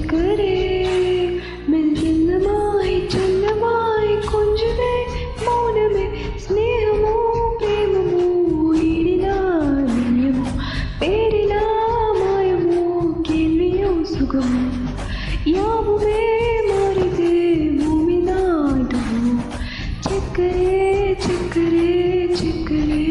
ചക്കരേ മെല്ലമായി ചൊല്ലമായി കൊഞ്ചുതേ മൗനമേ സ്നേഹമോ പ്രേമമോ ഈടിലാ നിയമോ പേരിലാ മായമോ കേൾവിയോ സുഖമോ യാവുമേ മാറിതേ ഭൂമി നാടുമോ ചക്കരേ ചക്കരേ ചക്കരേ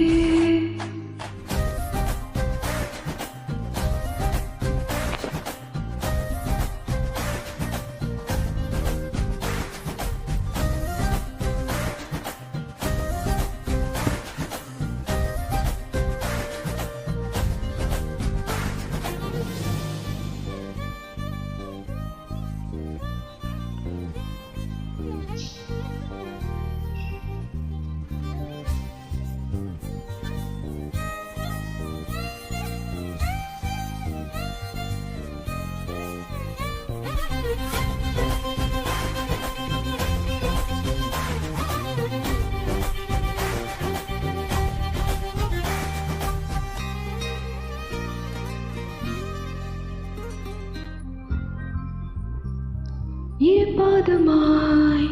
பாதமாய்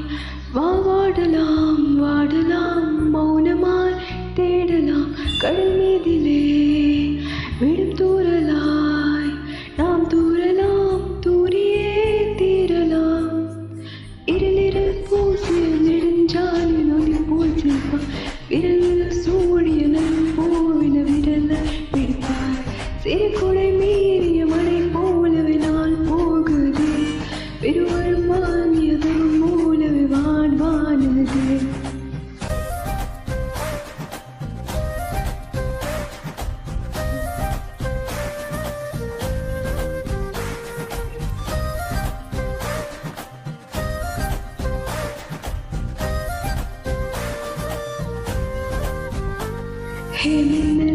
வாடலாம் வாடலாம் மௌனமாய் தேடலாம் கடல் மீதிலே விடும் தூரலாய் நாம் தூரலாம் தூரியே தீரலாம் இருளில் பூசிய நெடுஞ்சாலி நொடி போல் செல்வார் விரல் சூடிய போவின விரல பிடிப்பார் சிறு கொடை மீறிய மழை போலவே நான் போகுதே பெருவரும் வாங்கியதும் மூலவே வாழ்வானது Hey,